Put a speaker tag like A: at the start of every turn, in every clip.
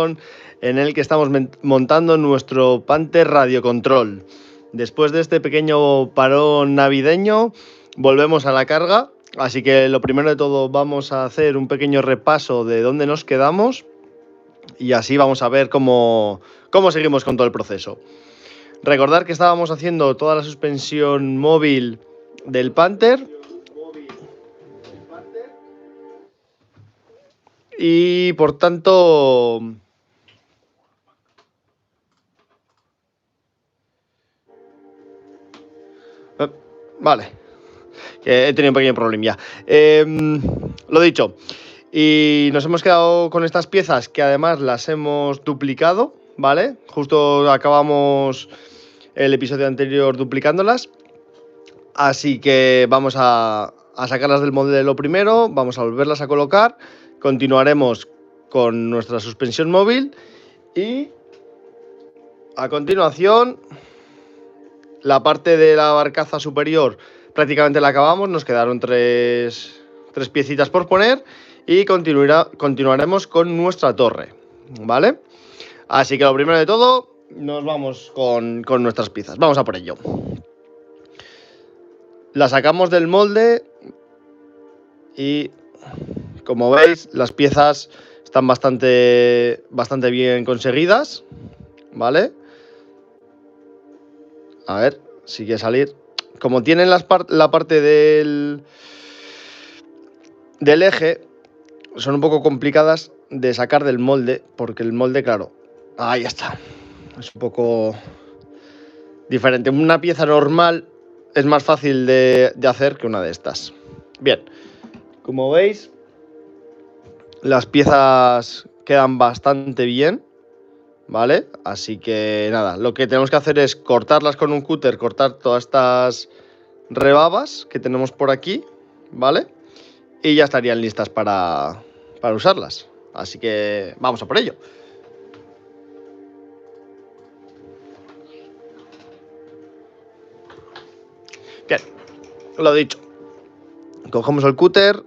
A: en el que estamos montando nuestro Panther Radio Control. Después de este pequeño parón navideño, volvemos a la carga, así que lo primero de todo vamos a hacer un pequeño repaso de dónde nos quedamos y así vamos a ver cómo seguimos con todo el proceso. Recordar que estábamos haciendo toda la suspensión móvil del Panther y por tanto vale, que he tenido un pequeño problemilla. Lo dicho, y nos hemos quedado con estas piezas que además las hemos duplicado, ¿vale? Justo acabamos el episodio anterior duplicándolas, así que vamos a sacarlas del modelo primero, vamos a volverlas a colocar, continuaremos con nuestra suspensión móvil y a continuación la parte de la barcaza superior prácticamente la acabamos, nos quedaron tres piecitas por poner y continuaremos con nuestra torre, ¿vale? Así que lo primero de todo, nos vamos con nuestras piezas, vamos a por ello. La sacamos del molde y, como veis, las piezas están bastante bien conseguidas, ¿vale? A ver si quiere salir. Como tienen la parte del eje, son un poco complicadas de sacar del molde, porque el molde, claro, ahí está, es un poco diferente. Una pieza normal es más fácil de hacer que una de estas. Bien, como veis, las piezas quedan bastante bien, ¿vale? Así que nada, lo que tenemos que hacer es cortarlas con un cúter, cortar todas estas rebabas que tenemos por aquí, ¿vale? Y ya estarían listas para usarlas. Así que vamos a por ello. Bien, lo dicho. Cogemos el cúter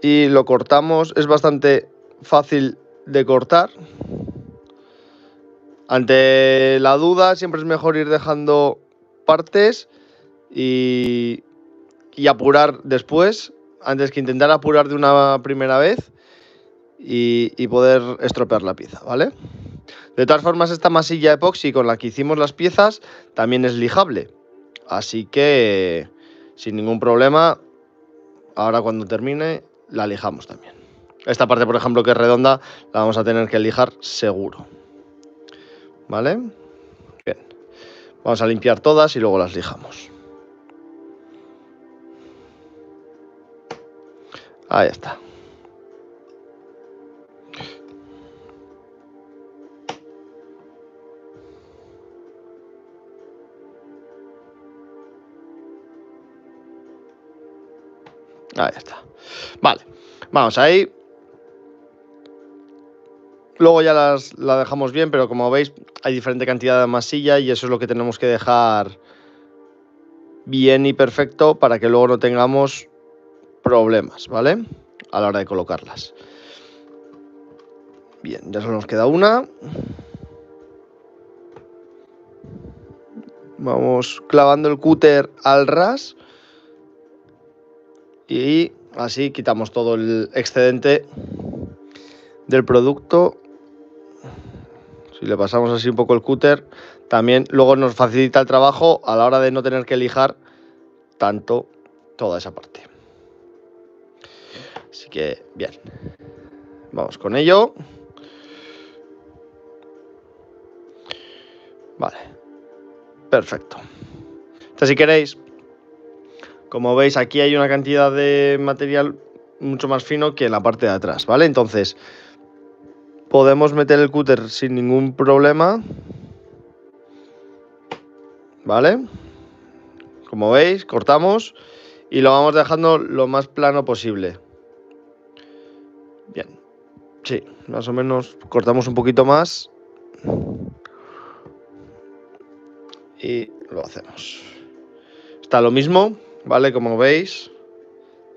A: y lo cortamos. Es bastante fácil de cortar. Ante la duda, siempre es mejor ir dejando partes y apurar después, antes que intentar apurar de una primera vez y poder estropear la pieza, ¿vale? De todas formas, esta masilla epoxi con la que hicimos las piezas también es lijable, así que sin ningún problema, ahora cuando termine la lijamos también. Esta parte, por ejemplo, que es redonda, la vamos a tener que lijar seguro, ¿vale? Bien, vamos a limpiar todas y luego las lijamos. Ahí está. Ahí está. Vale, vamos ahí. Luego ya la dejamos bien, pero como veis hay diferente cantidad de masilla y eso es lo que tenemos que dejar bien y perfecto para que luego no tengamos problemas, ¿vale? A la hora de colocarlas. Bien, ya solo nos queda una. Vamos clavando el cúter al ras y así quitamos todo el excedente del producto. Si le pasamos así un poco el cúter, también luego nos facilita el trabajo a la hora de no tener que lijar tanto toda esa parte. Así que bien, vamos con ello. Vale, perfecto. Entonces, si queréis, como veis, aquí hay una cantidad de material mucho más fino que en la parte de atrás, ¿vale? Entonces, podemos meter el cúter sin ningún problema, ¿vale? Como veis, cortamos y lo vamos dejando lo más plano posible. Bien, sí, más o menos cortamos un poquito más y lo hacemos. Está lo mismo, ¿vale? Como veis,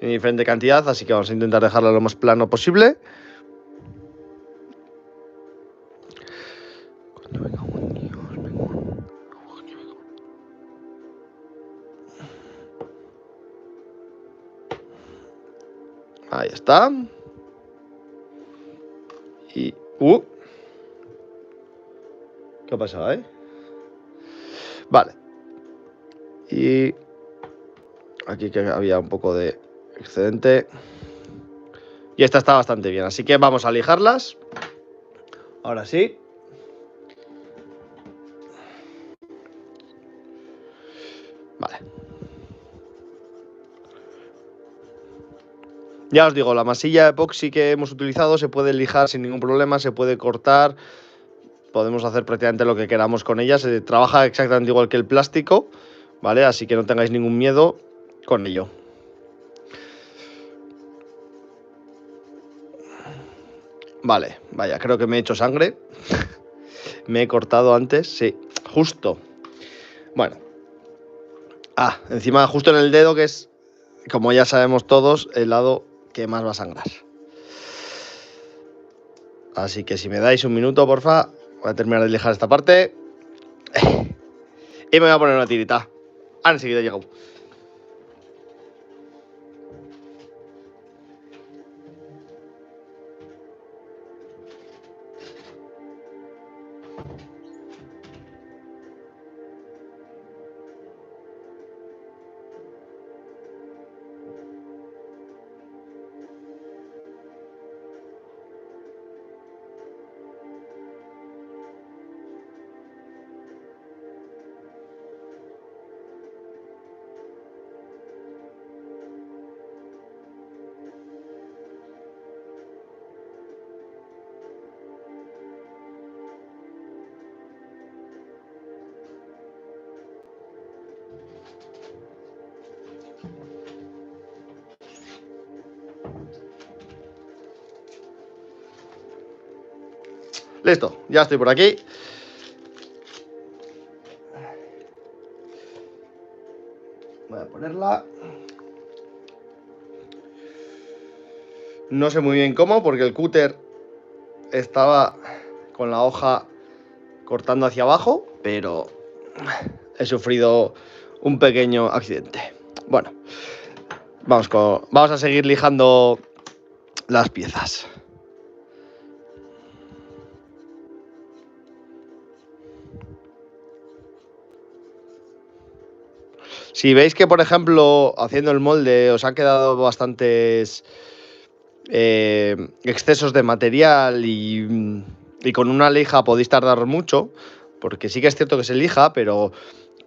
A: en diferente cantidad, así que vamos a intentar dejarlo lo más plano posible. Ahí está. Y... ¿qué ha pasado, Vale. Y... aquí que había un poco de excedente. Y esta está bastante bien, así que vamos a lijarlas. Ahora sí. Vale. Ya os digo, la masilla epoxi que hemos utilizado se puede lijar sin ningún problema, se puede cortar. Podemos hacer prácticamente lo que queramos con ella. Se trabaja exactamente igual que el plástico, ¿vale? Así que no tengáis ningún miedo con ello. Vale, vaya, creo que me he hecho sangre. Me he cortado antes, sí, justo. Bueno. Encima justo en el dedo, que es, como ya sabemos todos, el lado que más va a sangrar. Así que si me dais un minuto, porfa, voy a terminar de lijar esta parte. Y me voy a poner una tirita. Ahora enseguida llego. Listo, ya estoy por aquí. Voy a ponerla. No sé muy bien cómo, porque el cúter estaba con la hoja cortando hacia abajo, pero he sufrido un pequeño accidente. Bueno, vamos a seguir lijando las piezas. Si veis que, por ejemplo, haciendo el molde os ha quedado bastantes excesos de material y con una lija podéis tardar mucho, porque sí que es cierto que se lija, pero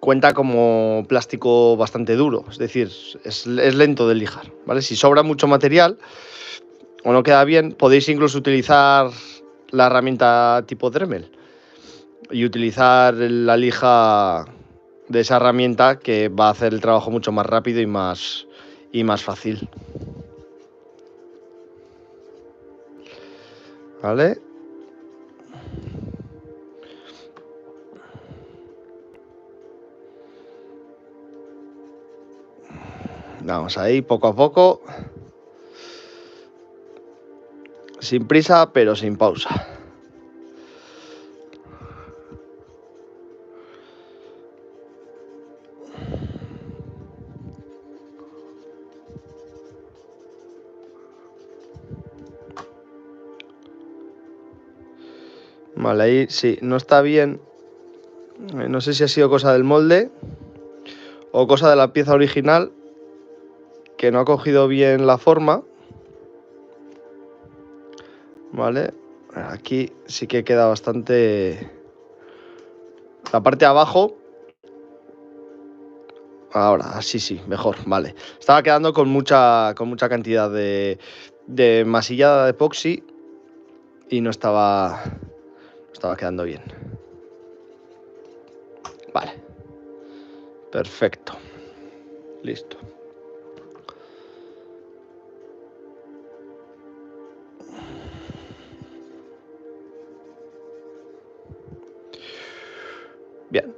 A: cuenta como plástico bastante duro, es decir, es lento de lijar, ¿vale? Si sobra mucho material o no queda bien, podéis incluso utilizar la herramienta tipo Dremel y utilizar la lija de esa herramienta, que va a hacer el trabajo mucho más rápido y más fácil. ¿Vale? Vamos ahí, poco a poco. Sin prisa, pero sin pausa. Vale, ahí sí, no está bien. No sé si ha sido cosa del molde o cosa de la pieza original, que no ha cogido bien la forma. Vale, aquí sí que queda bastante... La parte de abajo... Ahora, así sí, mejor, vale. Estaba quedando con mucha cantidad de masilla de epoxi y no estaba quedando bien. Vale. Perfecto. Listo. Bien.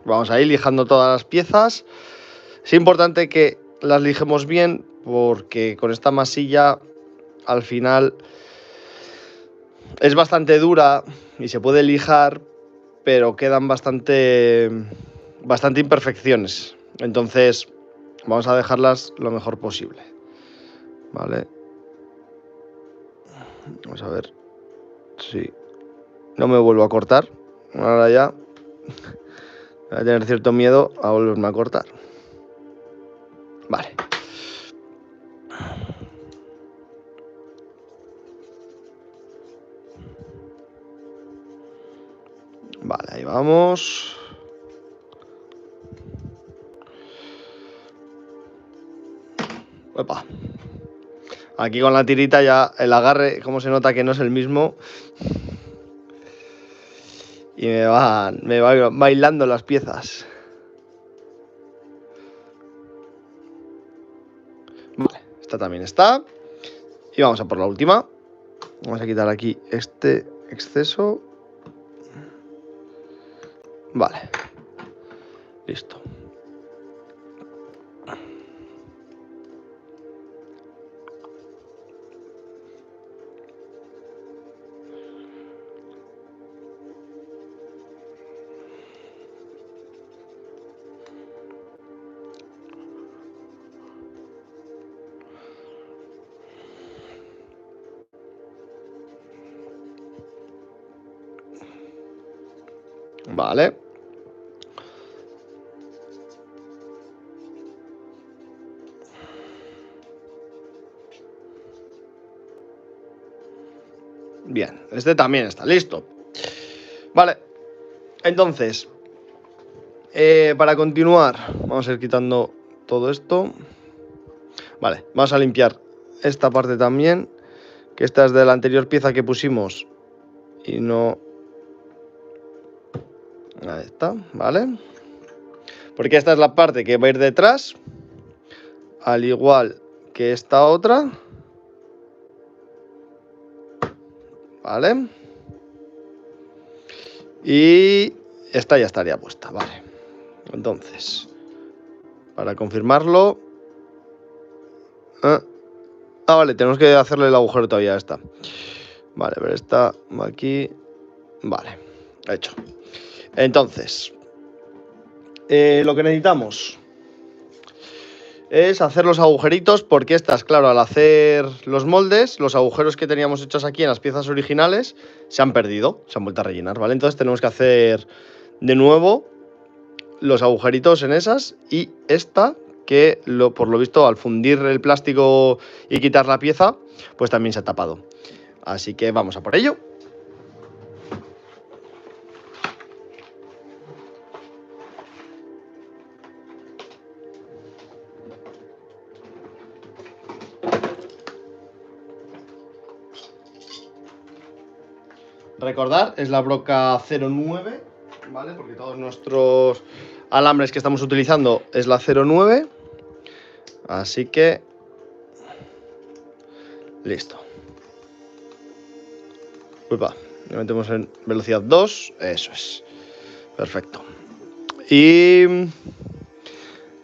A: Vamos a ir lijando todas las piezas. Es importante que las lijemos bien, porque con esta masilla al final Es bastante dura y se puede lijar, pero quedan bastante imperfecciones. Entonces vamos a dejarlas lo mejor posible. Vale. Vamos a ver si no me vuelvo a cortar. Ahora ya voy a tener cierto miedo a volverme a cortar. Vale. Vale, ahí vamos. Opa. Aquí con la tirita ya el agarre, como se nota que no es el mismo. Y me va bailando las piezas. Vale, esta también está. Y vamos a por la última. Vamos a quitar aquí este exceso. Vale. Listo. Vale. Bien, este también está listo. Vale. Entonces, para continuar, vamos a ir quitando todo esto. Vale, vamos a limpiar esta parte también, que esta es de la anterior pieza que pusimos y no... Ahí está, vale. Porque esta es la parte que va a ir detrás, al igual que esta otra. Vale. Y esta ya estaría puesta, vale. Entonces, para confirmarlo... vale, tenemos que hacerle el agujero todavía a esta. Vale, pero esta va aquí. Vale, hecho. Entonces, lo que necesitamos es hacer los agujeritos, porque estas, claro, al hacer los moldes, los agujeros que teníamos hechos aquí en las piezas originales se han perdido, se han vuelto a rellenar, ¿vale? Entonces tenemos que hacer de nuevo los agujeritos en esas, y esta, que por lo visto al fundir el plástico y quitar la pieza, pues también se ha tapado. Así que vamos a por ello. Recordar, es la broca 09, ¿vale? Porque todos nuestros alambres que estamos utilizando es la 09. Así que... listo. Upa, le metemos en velocidad 2. Eso es. Perfecto. Y...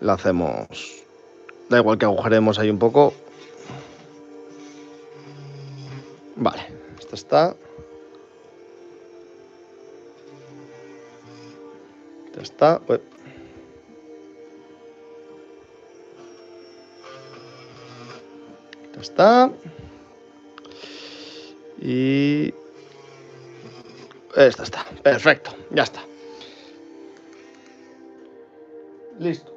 A: la hacemos... da igual que agujeremos ahí un poco. Vale, esto está... ya está. Ya está. Y... esta está. Perfecto. Ya está. Listo.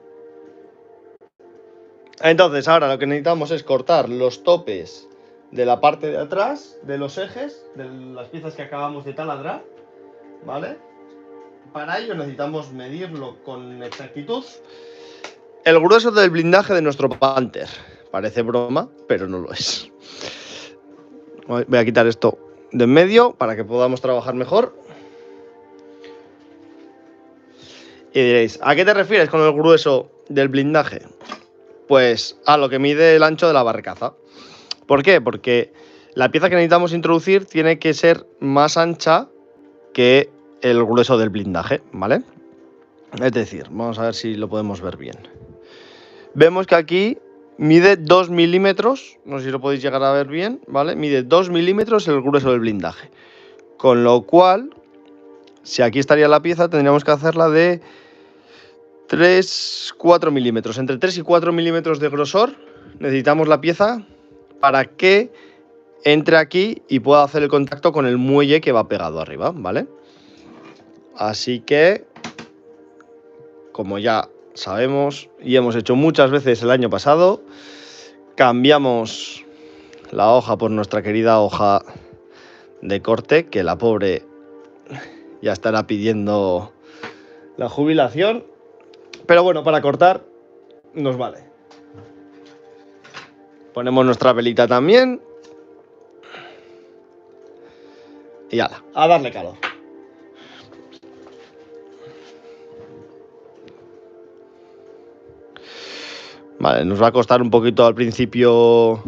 A: Entonces ahora lo que necesitamos es cortar los topes de la parte de atrás de los ejes, de las piezas que acabamos de taladrar, ¿vale? Para ello necesitamos medirlo con exactitud. El grueso del blindaje de nuestro Panther. Parece broma, pero no lo es. Voy a quitar esto de en medio para que podamos trabajar mejor. Y diréis, ¿a qué te refieres con el grueso del blindaje? Pues a lo que mide el ancho de la barcaza. ¿Por qué? Porque la pieza que necesitamos introducir tiene que ser más ancha que el grueso del blindaje, ¿vale? Es decir, vamos a ver si lo podemos ver bien. Vemos que aquí mide 2 milímetros, no sé si lo podéis llegar a ver bien, ¿vale? Mide 2 milímetros el grueso del blindaje. Con lo cual, si aquí estaría la pieza, tendríamos que hacerla de 3-4 milímetros. Entre 3 y 4 milímetros de grosor necesitamos la pieza para que entre aquí y pueda hacer el contacto con el muelle que va pegado arriba, ¿vale? Así que, como ya sabemos y hemos hecho muchas veces el año pasado, cambiamos la hoja por nuestra querida hoja de corte, que la pobre ya estará pidiendo la jubilación. Pero bueno, para cortar nos vale. Ponemos nuestra velita también. Y ala, a darle calor. Vale, nos va a costar un poquito al principio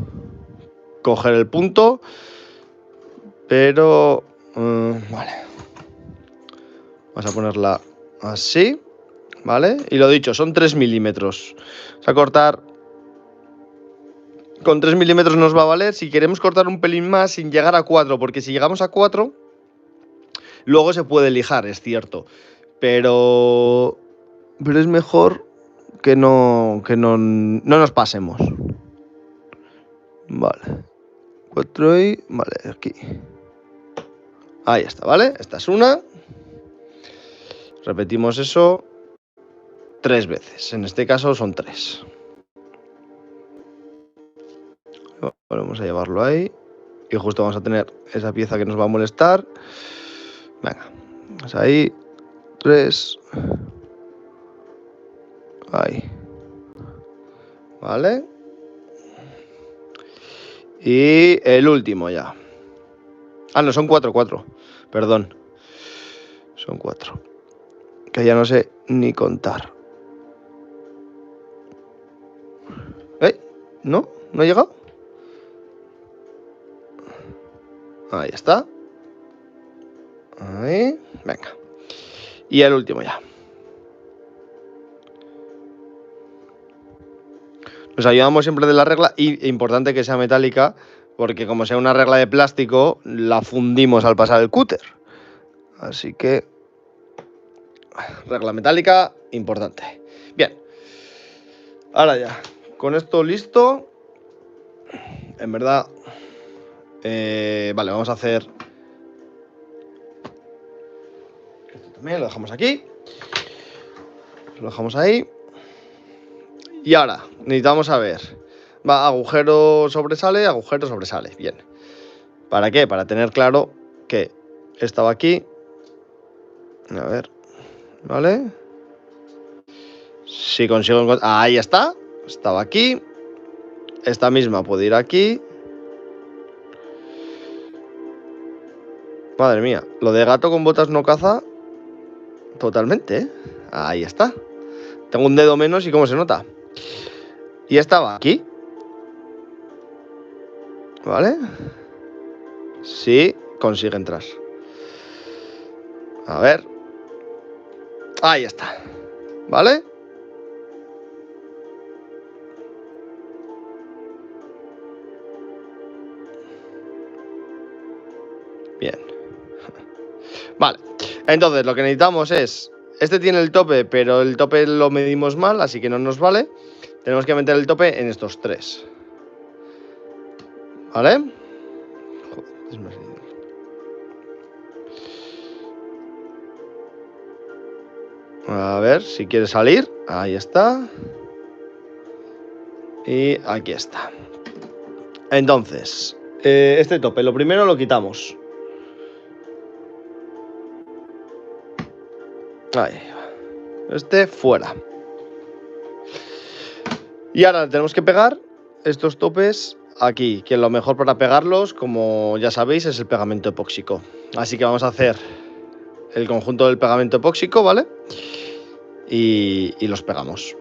A: coger el punto, pero vale. Vamos a ponerla así, ¿vale? Y lo dicho, son 3 milímetros. Vamos a cortar. Con 3 milímetros nos va a valer. Si queremos cortar un pelín más sin llegar a 4, porque si llegamos a 4, luego se puede lijar, es cierto. Pero es mejor que no nos pasemos. Vale. 4 y... Vale, aquí. Ahí está, ¿vale? Esta es una. Repetimos eso 3 veces. En este caso son 3. Vamos a llevarlo ahí. Y justo vamos a tener esa pieza que nos va a molestar. Venga. Vamos ahí. 3. Ahí. Vale. Y el último ya. Ah, no, son 4. Perdón. Son 4. Que ya no sé ni contar. ¿No? ¿No ha llegado? Ahí está. Ahí. Venga. Y el último ya. Nos ayudamos siempre de la regla y importante que sea metálica, porque como sea una regla de plástico, la fundimos al pasar el cúter. Así que regla metálica, importante. Bien. Ahora ya, con esto listo. En verdad, vale, vamos a hacer... Esto también lo dejamos aquí. Lo dejamos ahí. Y ahora, necesitamos saber. Va, agujero sobresale, agujero sobresale. Bien. ¿Para qué? Para tener claro que estaba aquí. A ver. ¿Vale? Si consigo encontrar... Ahí está. Estaba aquí. Esta misma puede ir aquí. Madre mía. Lo de gato con botas no caza. Totalmente, ¿eh? Ahí está. Tengo un dedo menos y cómo se nota. Y estaba aquí. ¿Vale? Sí, consigue entrar. A ver. Ahí está. ¿Vale? Bien. Vale. Entonces, lo que necesitamos es... Este tiene el tope, pero el tope lo medimos mal, así que no nos vale. Tenemos que meter el tope en estos 3. ¿Vale? Joder, es más difícil. A ver, si quiere salir. Ahí está. Y aquí está. Entonces, este tope, lo primero lo quitamos. Ahí va. Este fuera. Y ahora tenemos que pegar estos topes aquí, que lo mejor para pegarlos, como ya sabéis, es el pegamento epóxico. Así que vamos a hacer el conjunto del pegamento epóxico, ¿vale? Y los pegamos.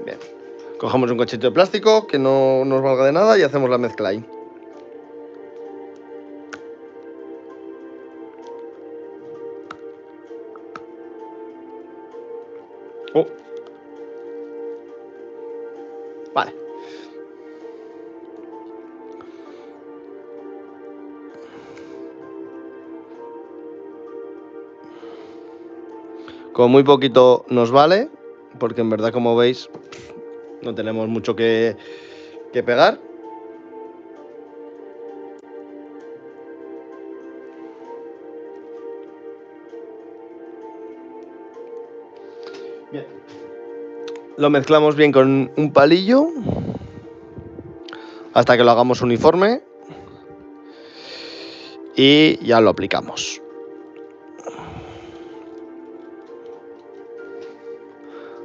A: Bien. Cogemos un cachito de plástico que no nos valga de nada y hacemos la mezcla ahí. Vale. Con muy poquito nos vale, porque en verdad, como veis, no tenemos mucho que pegar. Bien. Lo mezclamos bien con un palillo hasta que lo hagamos uniforme y ya lo aplicamos.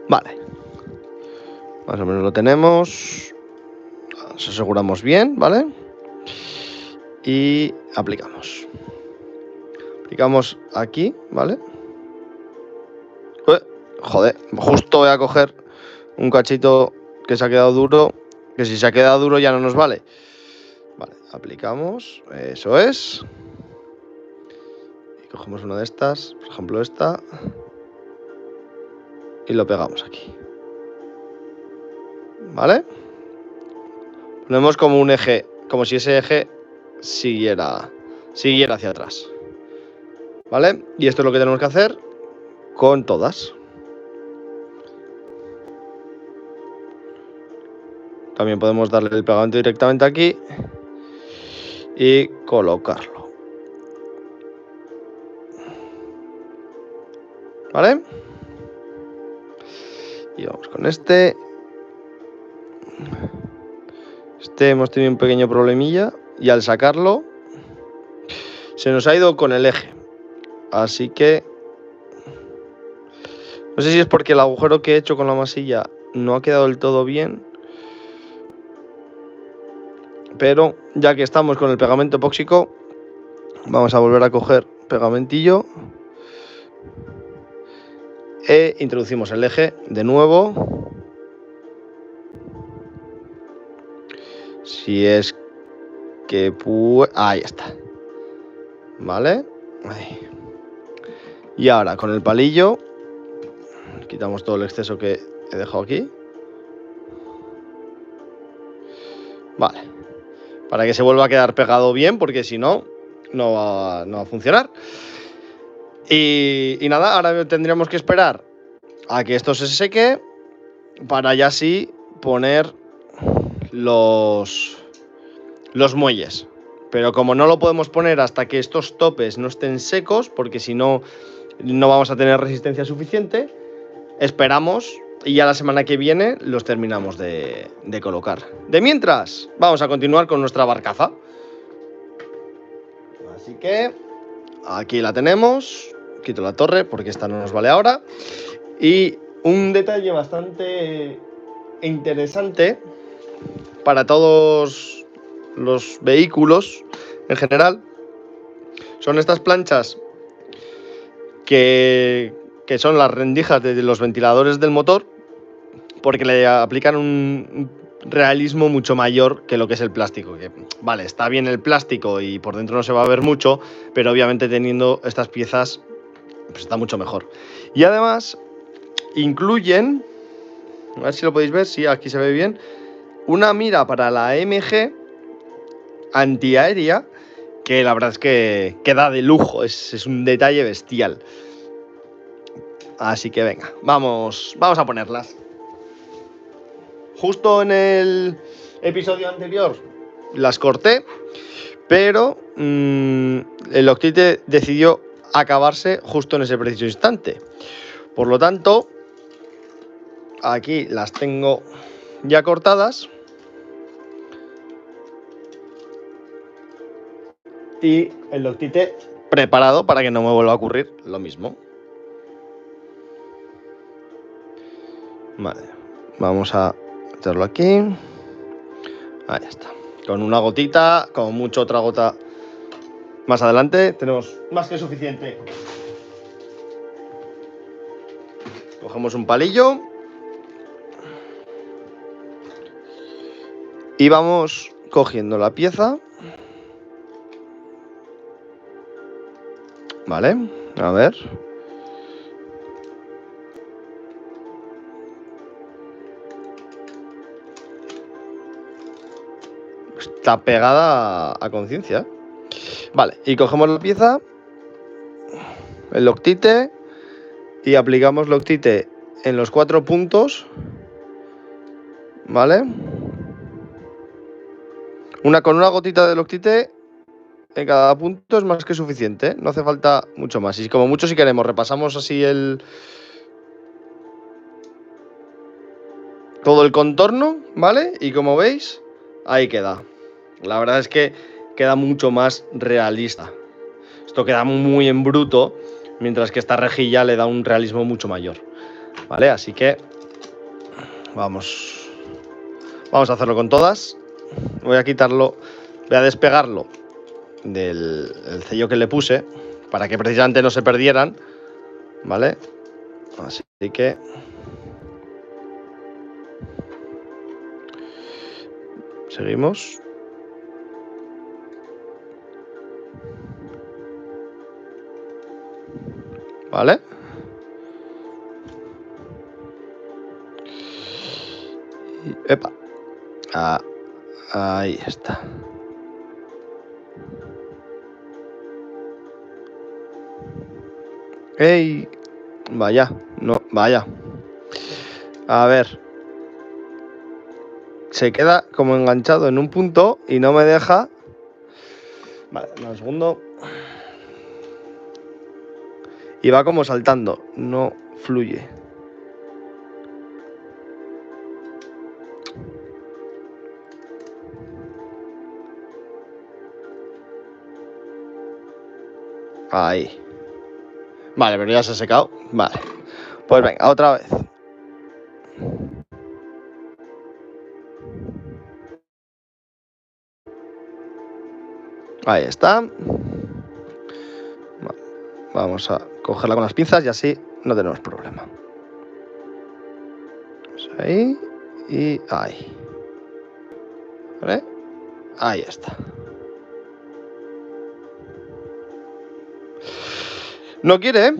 A: Vale. Más o menos lo tenemos. Nos aseguramos bien, ¿vale? Y aplicamos. Aplicamos aquí, ¿vale? Joder, justo voy a coger un cachito que se ha quedado duro, que si se ha quedado duro ya no nos vale. Vale, aplicamos, eso es. Y cogemos una de estas, por ejemplo esta, y lo pegamos aquí. ¿Vale? Ponemos como un eje, como si ese eje siguiera hacia atrás. ¿Vale? Y esto es lo que tenemos que hacer con todas. También podemos darle el pegamento directamente aquí y colocarlo. ¿Vale? Y vamos con este. Hemos tenido un pequeño problemilla y al sacarlo se nos ha ido con el eje. Así que no sé si es porque el agujero que he hecho con la masilla no ha quedado del todo bien. Pero ya que estamos con el pegamento epóxico, vamos a volver a coger pegamentillo e introducimos el eje de nuevo. Si es que ahí está. ¿Vale? Ahí. Y ahora con el palillo quitamos todo el exceso que he dejado aquí. Vale. Para que se vuelva a quedar pegado bien, porque si no, no va a funcionar. Y nada, ahora tendríamos que esperar a que esto se seque para ya sí poner los muelles. Pero como no lo podemos poner hasta que estos topes no estén secos, porque si no, no vamos a tener resistencia suficiente, esperamos y ya la semana que viene los terminamos de colocar. De mientras, vamos a continuar con nuestra barcaza. Así que aquí la tenemos. Quito la torre porque esta no nos vale ahora. Y un detalle bastante interesante para todos los vehículos en general son estas planchas que son las rendijas de los ventiladores del motor, porque le aplican un realismo mucho mayor que lo que es el plástico. Que, vale, está bien el plástico y por dentro no se va a ver mucho, pero obviamente teniendo estas piezas pues está mucho mejor. Y además incluyen, a ver si lo podéis ver, sí, aquí se ve bien, una mira para la AMG antiaérea, que la verdad es que queda de lujo, es un detalle bestial. Así que venga, vamos a ponerlas. Justo en el episodio anterior las corté, pero el Loctite decidió acabarse justo en ese preciso instante. Por lo tanto, aquí las tengo ya cortadas. Y el Loctite preparado para que no me vuelva a ocurrir lo mismo. Vale, vamos a meterlo aquí. Ahí está. Con una gotita, como mucho otra gota más adelante, tenemos más que suficiente. Cogemos un palillo y vamos cogiendo la pieza. Vale, a ver. está pegada a conciencia. Vale, y cogemos la pieza, el Loctite, y aplicamos Loctite en los 4 puntos, ¿vale? Con una gotita de Loctite en cada punto es más que suficiente, no hace falta mucho más. Y como mucho, si queremos, repasamos así todo el contorno, ¿vale? Y como veis, ahí queda. La verdad es que queda mucho más realista. Esto queda muy en bruto, mientras que esta rejilla le da un realismo mucho mayor, ¿vale? Así que vamos a hacerlo con todas. Voy a quitarlo, voy a despegarlo del sello que le puse para que precisamente no se perdieran, ¿vale? Así que seguimos. ¿Vale? Y, epa. Ahí está. ¡Ey! Vaya, no, vaya. A ver. Se queda como enganchado en un punto y no me deja. Vale, un segundo. Y va como saltando, no fluye. Ahí. Vale, pero ya se ha secado. Vale. Pues venga, otra vez. Ahí está. Vale. Vamos a cogerla con las pinzas y así no tenemos problema. Pues ahí y ahí. ¿Vale? Ahí está. No quiere, ¿eh?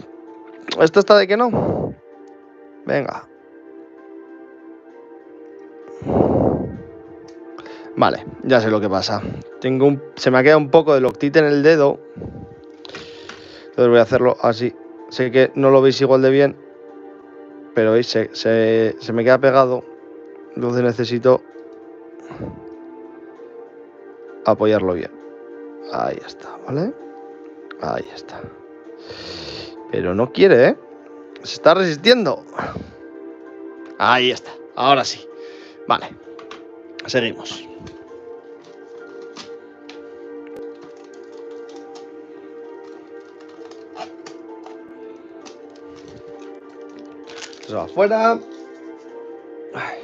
A: Esto está de que no. Venga. Vale, ya sé lo que pasa. Se me ha quedado un poco de Loctite en el dedo. Entonces voy a hacerlo así. Sé que no lo veis igual de bien, pero veis, se me queda pegado. Entonces necesito apoyarlo bien. Ahí está, ¿vale? Ahí está. Pero no quiere, ¿eh? Se está resistiendo. Ahí está. Ahora sí. Vale. Seguimos. Se va afuera.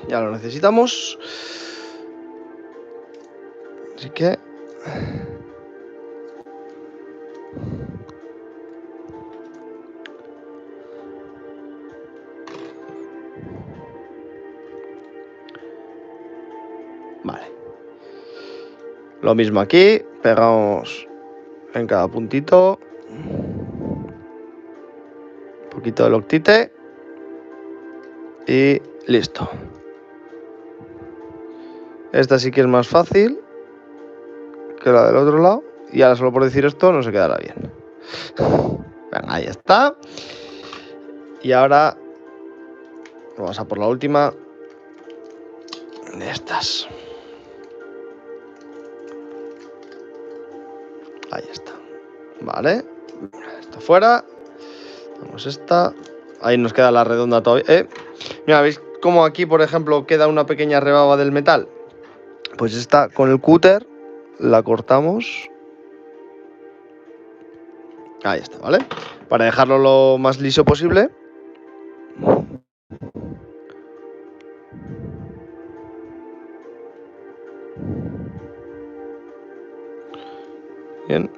A: Ya lo necesitamos. Así que... Vale. Lo mismo aquí. Pegamos en cada puntito. Un poquito de Loctite. Y listo. Esta sí que es más fácil que la del otro lado. Y ahora solo por decir esto no se quedará bien. Venga, ahí está. Y ahora vamos a por la última de estas. Ahí está. Vale. Esto fuera. Vamos esta. Ahí nos queda la redonda todavía. Mira, ¿veis cómo aquí, por ejemplo, queda una pequeña rebaba del metal? Pues esta con el cúter la cortamos. Ahí está, ¿vale? Para dejarlo lo más liso posible. Bien.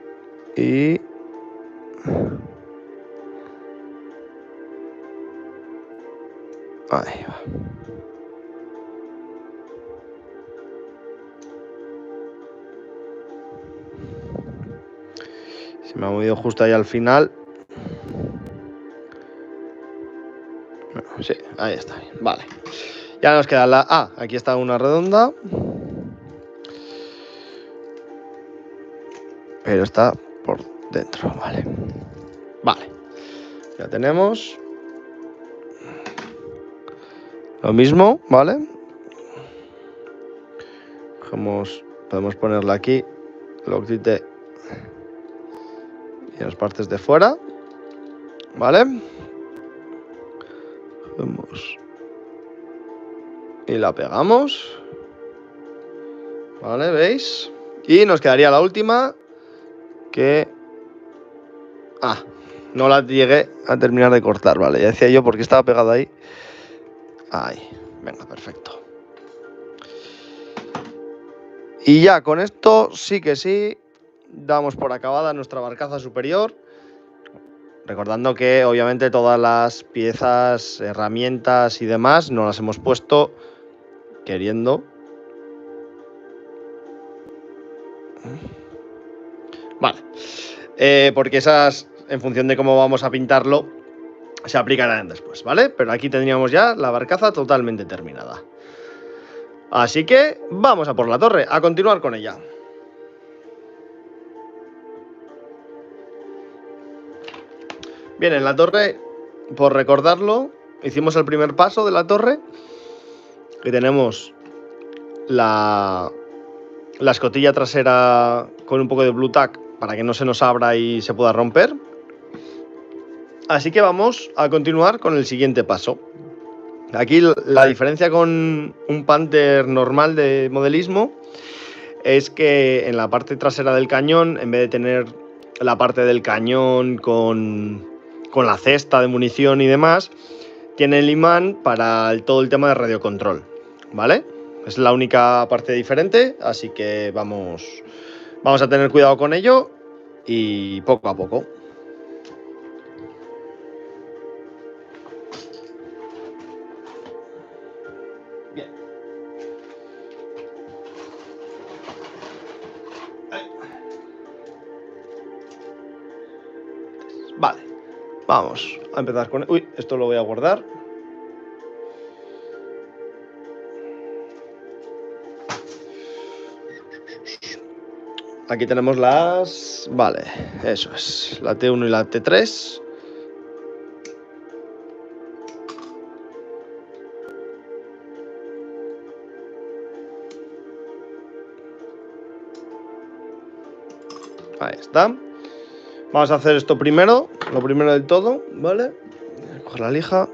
A: Y... ahí va. Se me ha movido justo ahí al final. Sí, ahí está. Vale. Ya nos queda la... aquí está una redonda. pero está por dentro, vale. Vale, ya tenemos lo mismo, ¿vale? Podemos ponerle aquí Loctite y las partes de fuera, ¿vale? Y la pegamos, ¿vale? ¿Veis? Y nos quedaría la última, que... no la llegué a terminar de cortar, vale. Ya decía yo por qué estaba pegada ahí. Ahí, venga, perfecto. Y ya con esto sí que sí, damos por acabada nuestra barcaza superior. Recordando que obviamente todas las piezas, herramientas y demás no las hemos puesto queriendo. Vale, porque esas, en función de cómo vamos a pintarlo, se aplicarán después, ¿vale? Pero aquí tendríamos ya la barcaza totalmente terminada. Así que vamos a por la torre, a continuar con ella. Bien, en la torre, por recordarlo, hicimos el primer paso de la torre, que tenemos la escotilla trasera con un poco de Blue Tack para que no se nos abra y se pueda romper. Así que vamos a continuar con el siguiente paso. Aquí la diferencia con un Panther normal de modelismo es que en la parte trasera del cañón, en vez de tener la parte del cañón con la cesta de munición y demás, tiene el imán para todo el tema de radiocontrol, ¿vale? Es la única parte diferente, así que vamos a tener cuidado con ello y poco a poco. Bien. Vale, vamos a empezar con... Uy, esto lo voy a guardar. Aquí tenemos las... Vale, eso es. La T1 y la T3. Ahí está. Vamos a hacer esto primero, lo primero del todo, ¿vale? Coger la lija.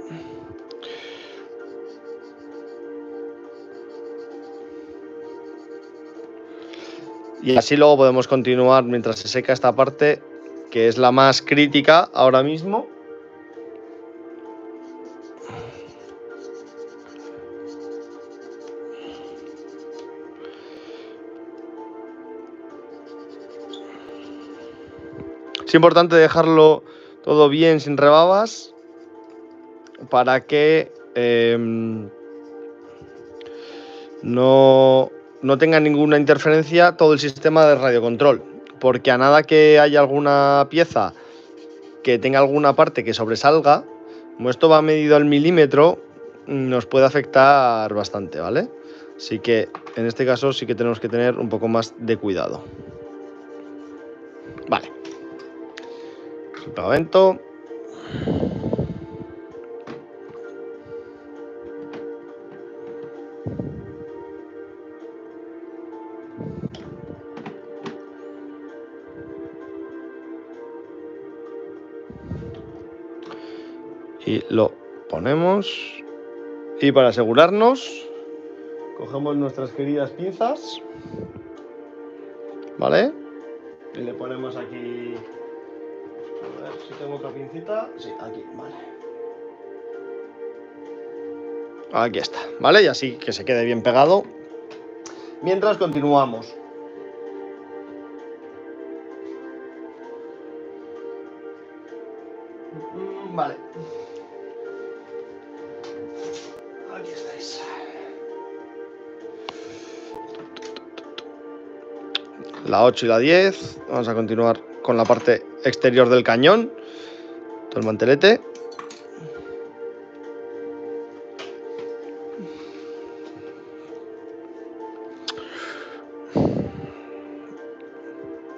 A: Y así luego podemos continuar mientras se seca esta parte, que es la más crítica ahora mismo. Es importante dejarlo todo bien sin rebabas para que no tenga ninguna interferencia todo el sistema de radiocontrol, porque a nada que haya alguna pieza que tenga alguna parte que sobresalga, como esto va medido al milímetro, nos puede afectar bastante, ¿vale? Así que en este caso sí que tenemos que tener un poco más de cuidado. Vale. El pegamento. Y lo ponemos. Y para asegurarnos, cogemos nuestras queridas pinzas, ¿vale? Y le ponemos aquí... A ver si tengo otra pincita. Sí, aquí, vale. Aquí está, ¿vale? Y así que se quede bien pegado. Mientras continuamos. Vale. Aquí estáis. La 8 y la 10. Vamos a continuar con la parte exterior del cañón. Todo el mantelete.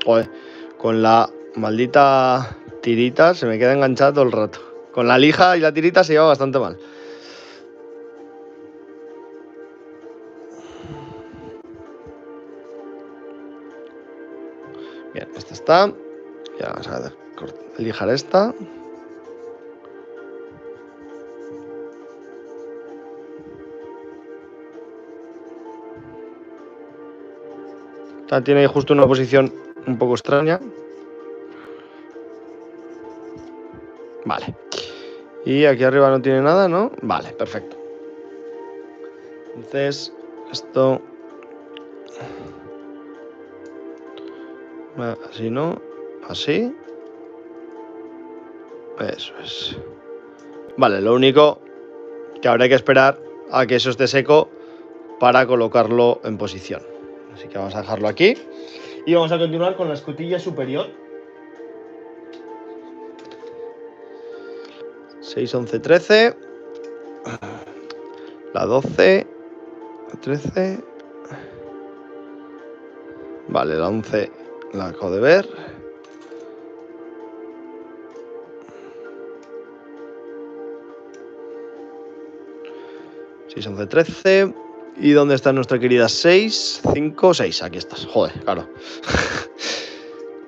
A: Joder, con la maldita tirita se me queda enganchada todo el rato. Con la lija y la tirita se lleva bastante mal. Bien, esta está. Ya vamos a lijar esta. Esta tiene justo una posición un poco extraña. Vale. Y aquí arriba no tiene nada, ¿no? Vale, perfecto. Entonces, esto... Así no, así. Eso es. Vale, lo único que habrá que esperar a que eso esté seco para colocarlo en posición. Así que vamos a dejarlo aquí. Y vamos a continuar con la escotilla superior. 6, 11, 13. La 12. La 13. Vale, la 11 la acabo de ver. ¿6, 11, 13? ¿Y dónde está nuestra querida 6, 5, 6? Aquí estás. Joder, claro.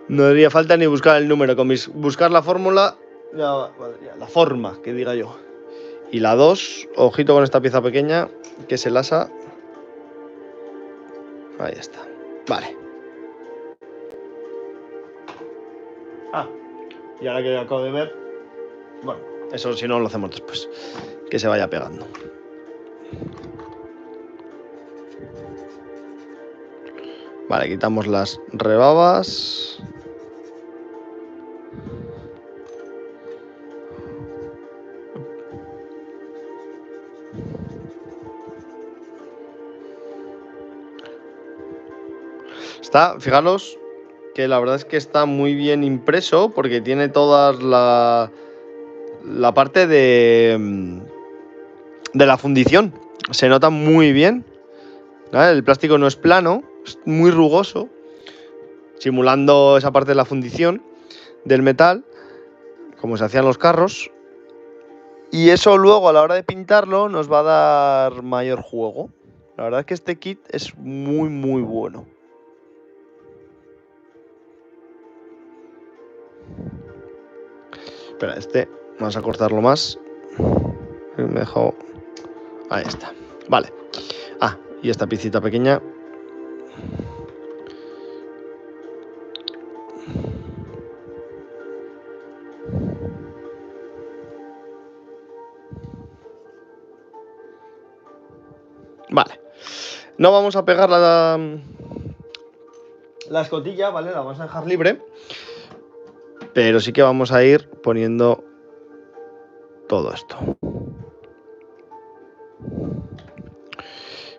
A: No haría falta ni buscar el número. Con buscar la fórmula, ya, la forma, que diga yo. Y la 2, ojito con esta pieza pequeña, que es el asa. Ahí está. Vale. Y ahora que acabo de ver, bueno, eso si no lo hacemos después, que se vaya pegando. Vale, quitamos las rebabas. Está, fijaros que la verdad es que está muy bien impreso porque tiene toda la parte de la fundición. Se nota muy bien. ¿Vale? El plástico no es plano, es muy rugoso, simulando esa parte de la fundición del metal, como se hacían los carros. Y eso luego a la hora de pintarlo nos va a dar mayor juego. La verdad es que este kit es muy muy bueno. Espera, vamos a cortarlo más. Me he dejado... Ahí está. Vale. Y esta piecita pequeña. Vale. No vamos a pegar la escotilla, ¿vale? La vamos a dejar libre. Pero sí que vamos a ir poniendo todo esto.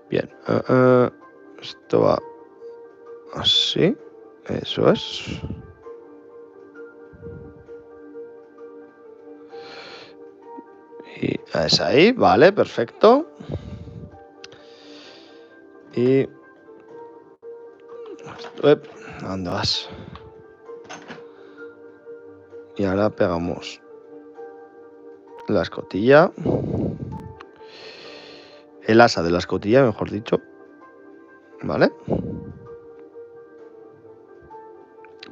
A: Bien. Esto va así. Eso es. Y es ahí, vale, perfecto. Y... ¿a dónde vas? Y ahora pegamos la escotilla. El asa de la escotilla, mejor dicho. ¿Vale?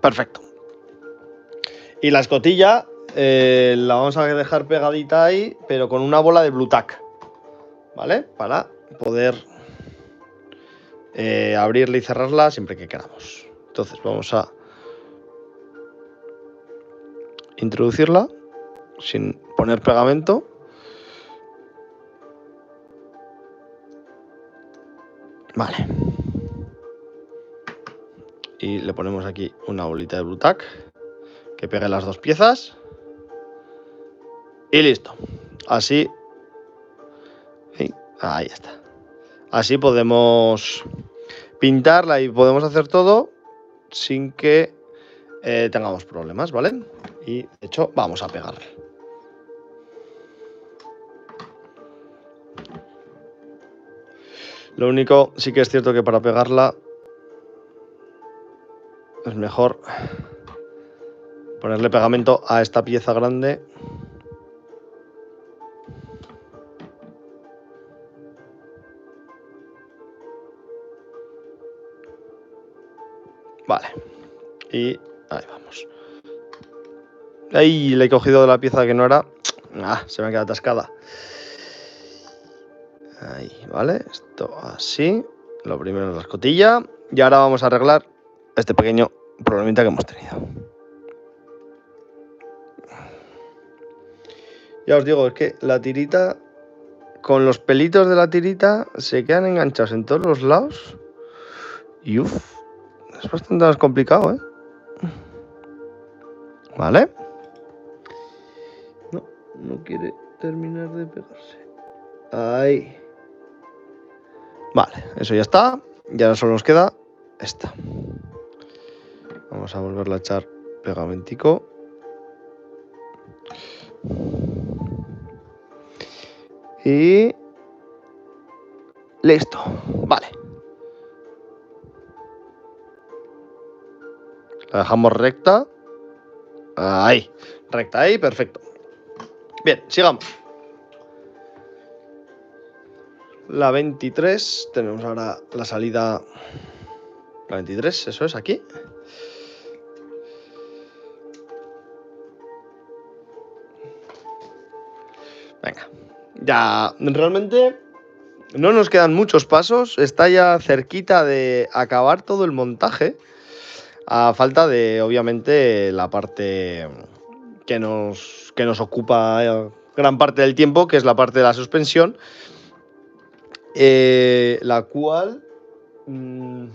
A: Perfecto. Y la escotilla la vamos a dejar pegadita ahí, pero con una bola de Blu Tack. ¿Vale? Para poder abrirla y cerrarla siempre que queramos. Entonces vamos a introducirla sin poner pegamento. Vale. Y le ponemos aquí una bolita de Blu Tack que pegue las dos piezas. Y listo. Así. Ahí está. Así podemos pintarla y podemos hacer todo sin que tengamos problemas, ¿vale? Y de hecho vamos a pegarla. Lo único, sí que es cierto que para pegarla es mejor Ponerle pegamento a esta pieza grande. Vale. Y ahí vamos. Ahí le he cogido de la pieza que no era. Se me ha quedado atascada. Ahí, vale. Esto así. Lo primero es la escotilla. Y ahora vamos a arreglar este pequeño problemita que hemos tenido. Ya os digo, es que la tirita, con los pelitos de la tirita, se quedan enganchados en todos los lados. Y uff, es bastante más complicado, ¿eh? Vale. No quiere terminar de pegarse. Ahí. Vale, eso ya está. Y ahora solo nos queda esta. Vamos a volverla a echar pegamentico. Y listo. Vale. La dejamos recta. Ahí. Recta ahí, perfecto. Bien, sigamos. La 23. Tenemos ahora la salida. La 23, eso es, aquí. Venga. Ya, realmente no nos quedan muchos pasos. Está ya cerquita de acabar todo el montaje. A falta de, obviamente, la parte que nos ocupa gran parte del tiempo, que es la parte de la suspensión. La cual en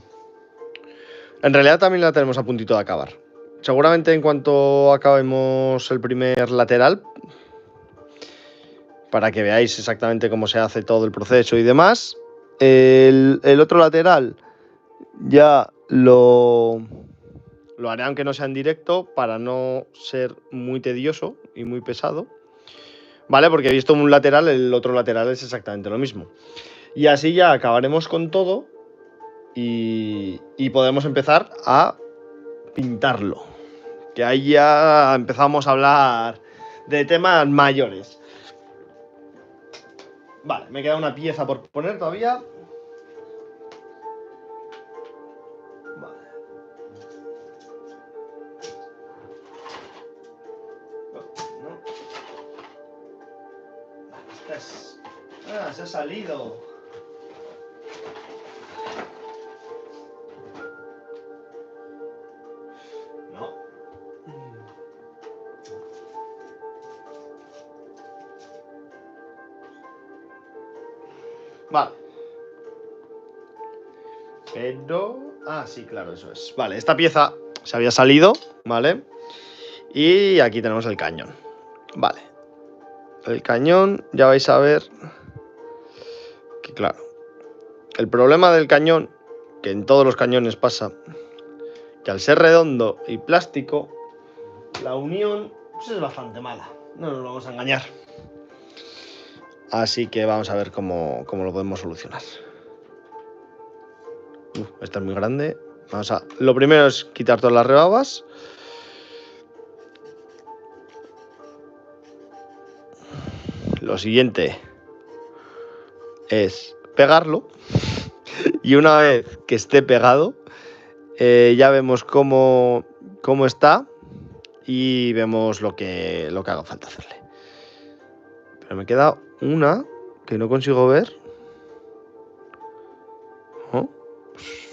A: realidad también la tenemos a puntito de acabar. Seguramente en cuanto acabemos el primer lateral, para que veáis exactamente cómo se hace todo el proceso y demás, el otro lateral ya lo haré aunque no sea en directo para no ser muy tedioso y muy pesado, ¿vale? Porque he visto un lateral, el otro lateral es exactamente lo mismo. Y así ya acabaremos con todo y podemos empezar a pintarlo. Que ahí ya empezamos a hablar de temas mayores. Vale, me queda una pieza por poner todavía. Vale. No. Se ha salido. No. Vale. Pero... sí, claro, eso es. Vale, esta pieza se había salido, ¿vale? Y aquí tenemos el cañón. Vale. El cañón, ya vais a ver que, claro, el problema del cañón, que en todos los cañones pasa, que al ser redondo y plástico, la unión pues, es bastante mala. No nos vamos a engañar. Así que vamos a ver cómo lo podemos solucionar. Esta es muy grande. Lo primero es quitar todas las rebabas. Lo siguiente es pegarlo. Y una vez que esté pegado, ya vemos cómo está y vemos lo que haga falta hacerle. Pero me queda una que no consigo ver. ¿Oh?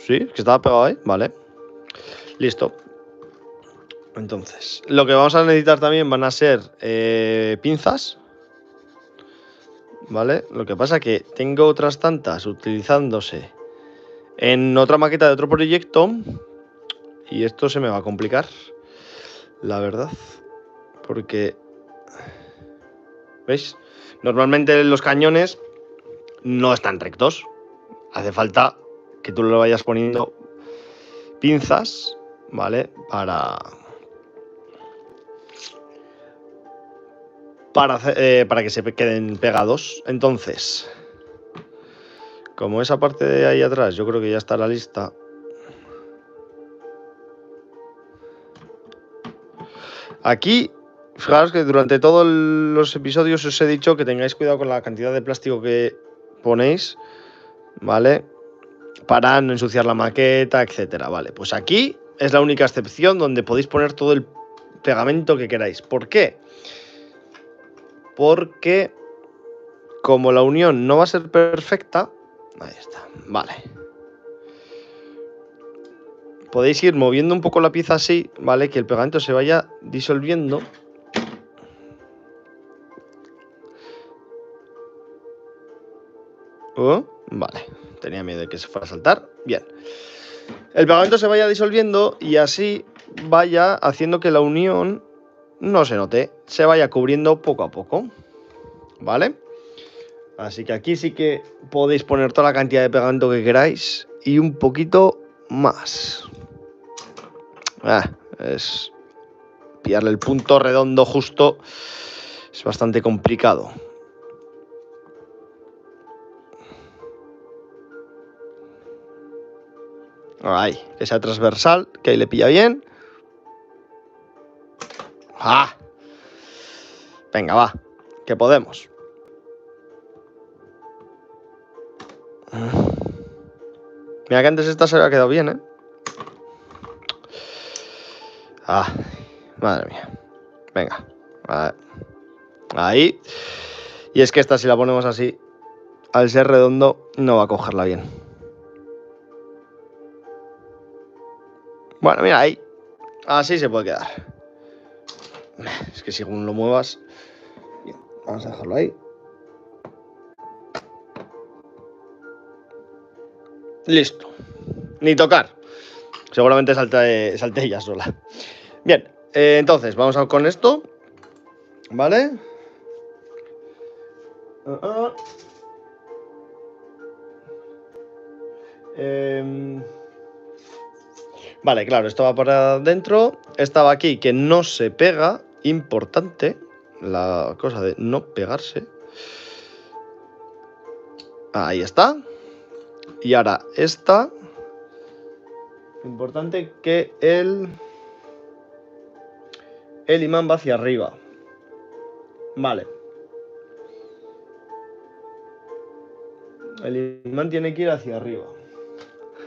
A: Sí, que estaba pegado ahí. Vale. Listo. Entonces, lo que vamos a necesitar también van a ser pinzas. ¿Vale? Lo que pasa es que tengo otras tantas utilizándose en otra maqueta de otro proyecto y esto se me va a complicar, la verdad, porque, ¿veis? Normalmente los cañones no están rectos, hace falta que tú le vayas poniendo pinzas, ¿vale? Para que se queden pegados. Entonces, como esa parte de ahí atrás yo creo que ya está la lista, Aquí, fijaros que durante todos los episodios os he dicho que tengáis cuidado con la cantidad de plástico que ponéis, ¿vale? Para no ensuciar la maqueta, etcétera, ¿vale? Pues aquí es la única excepción donde podéis poner todo el pegamento que queráis. ¿Por qué? Porque como la unión no va a ser perfecta, ahí está, vale. Podéis ir moviendo un poco la pieza así, ¿vale? Que el pegamento se vaya disolviendo. Vale, tenía miedo de que se fuera a saltar. Bien. El pegamento se vaya disolviendo y así vaya haciendo que la unión no se note, se vaya cubriendo poco a poco, ¿vale? Así que aquí sí que podéis poner toda la cantidad de pegamento que queráis y un poquito más. Es pillarle el punto redondo justo, es bastante complicado. Ahí, que sea transversal, que ahí le pilla bien. ¡Ah! Venga, va, que podemos. Mira que antes esta se había quedado bien, ¿eh? Ah, madre mía. Venga, ahí. Y es que esta, si la ponemos así, al ser redondo, no va a cogerla bien. Bueno, mira, ahí. Así se puede quedar. Es que según lo muevas... Bien, vamos a dejarlo ahí. Listo. Ni tocar. Seguramente salte ella sola. Bien, entonces, vamos con esto. ¿Vale? Vale, claro, esto va para adentro. Estaba aquí que no se pega. Importante. La cosa de no pegarse. Ahí está. Y ahora esta. Importante que el imán va hacia arriba. Vale. El imán tiene que ir hacia arriba.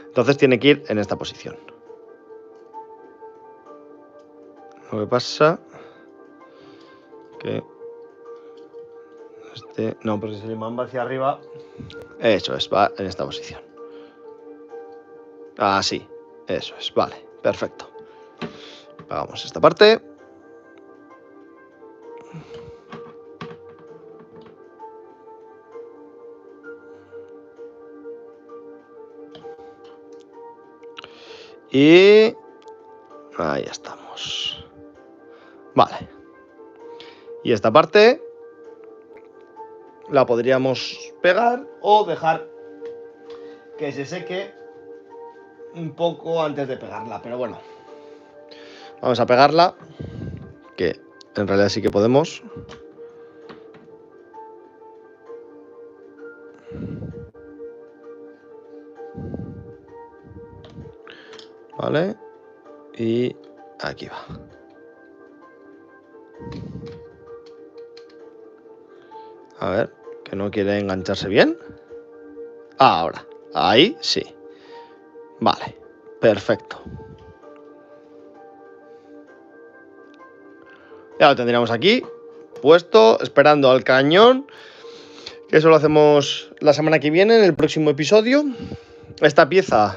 A: Entonces tiene que ir en esta posición. Lo que pasa que no, porque si el imán va hacia arriba, eso es, va en esta posición. Así, eso es, vale, perfecto. Hagamos esta parte. Y ahí estamos. Vale. Y esta parte la podríamos pegar o dejar que se seque un poco antes de pegarla, pero bueno. Vamos a pegarla, que en realidad sí que podemos. Vale. Y aquí va. A ver, que no quiere engancharse bien. Ahora, ahí sí. Vale, perfecto. Ya lo tendríamos aquí, puesto, esperando al cañón. Que eso lo hacemos la semana que viene, en el próximo episodio. Esta pieza,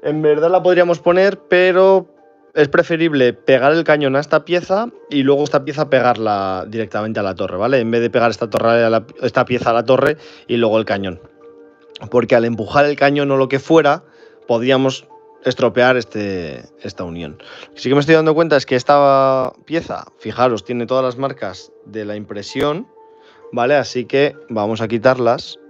A: en verdad la podríamos poner, pero es preferible pegar el cañón a esta pieza y luego esta pieza pegarla directamente a la torre, ¿vale? En vez de pegar esta pieza a la torre y luego el cañón. Porque al empujar el cañón o lo que fuera, podríamos estropear esta unión. Lo que sí que me estoy dando cuenta es que esta pieza, fijaros, tiene todas las marcas de la impresión, ¿vale? Así que vamos a quitarlas.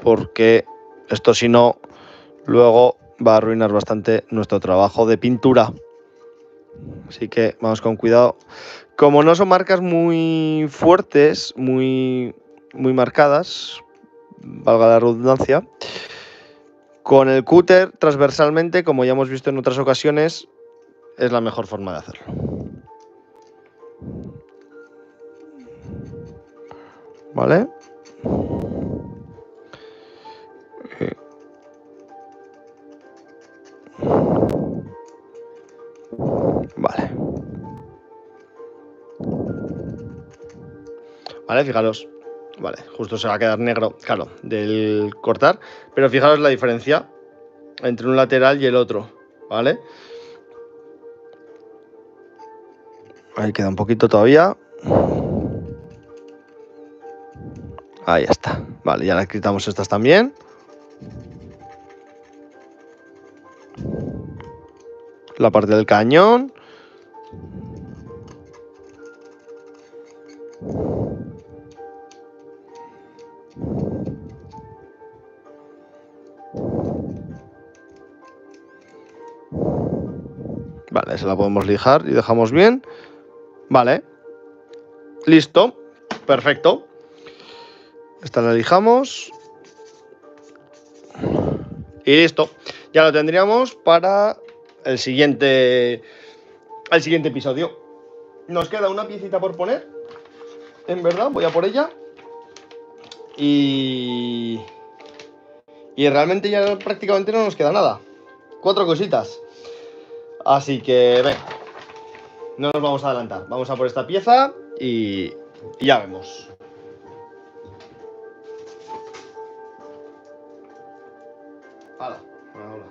A: Porque esto, si no, luego va a arruinar bastante nuestro trabajo de pintura. Así que vamos con cuidado. Como no son marcas muy fuertes, muy marcadas, valga la redundancia, Con el cúter transversalmente, como ya hemos visto en otras ocasiones, es la mejor forma de hacerlo. ¿Vale? Vale. Vale, fijaros. Vale, justo se va a quedar negro, claro, del cortar. Pero fijaros la diferencia entre un lateral y el otro, ¿vale? Ahí queda un poquito todavía. Ahí está. Vale, ya le quitamos estas también. La parte del cañón. Vale, se la podemos lijar y dejamos bien. Vale. Listo. Perfecto. Esta la lijamos. Y listo. Ya lo tendríamos para el siguiente episodio. Nos queda una piecita por poner. En verdad, voy a por ella. Y realmente ya prácticamente no nos queda nada. 4 cositas. Así que, venga. No nos vamos a adelantar. Vamos a por esta pieza y ya vemos. Hala, hola.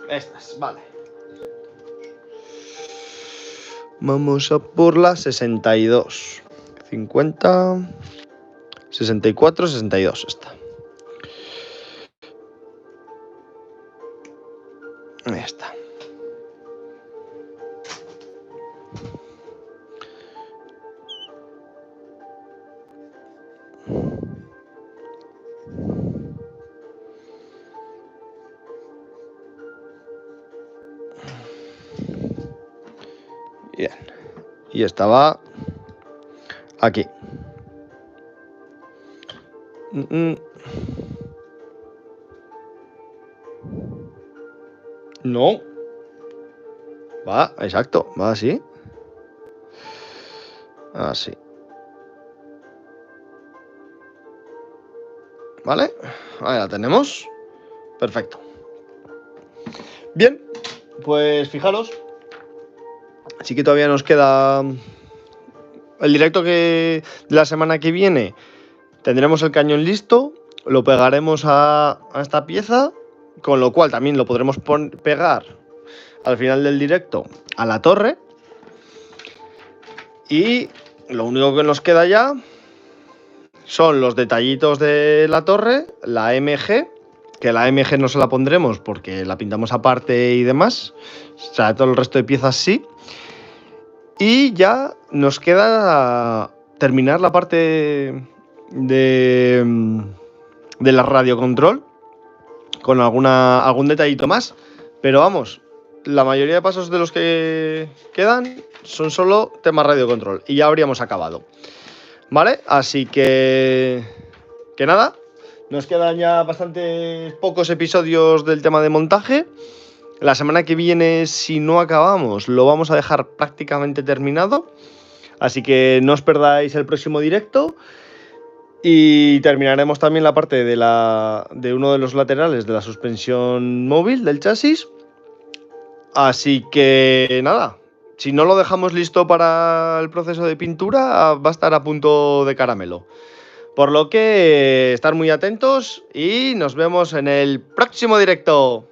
A: Estas, vale. Vamos a por la 62. 50, 64, 62 esta. Ahí está. Bien. Y esta va aquí. No. Va, exacto. Va así. Así. ¿Vale? Ahí la tenemos. Perfecto. Bien. Pues fijaros. Así que todavía nos queda el directo de la semana que viene. Tendremos el cañón listo. Lo pegaremos a esta pieza. Con lo cual también lo podremos pegar al final del directo a la torre. Y lo único que nos queda ya son los detallitos de la torre, la MG, que la MG no se la pondremos porque la pintamos aparte y demás. O sea, todo el resto de piezas sí. Y ya nos queda terminar la parte de la radiocontrol con algún detallito más. Pero vamos, la mayoría de pasos de los que quedan son solo tema radiocontrol y ya habríamos acabado. ¿Vale? Así que nada, nos quedan ya bastantes pocos episodios del tema de montaje. La semana que viene, si no acabamos, lo vamos a dejar prácticamente terminado. Así que no os perdáis el próximo directo. Y terminaremos también la parte de uno de los laterales de la suspensión móvil del chasis. Así que nada, si no lo dejamos listo para el proceso de pintura, va a estar a punto de caramelo. Por lo que estar muy atentos y nos vemos en el próximo directo.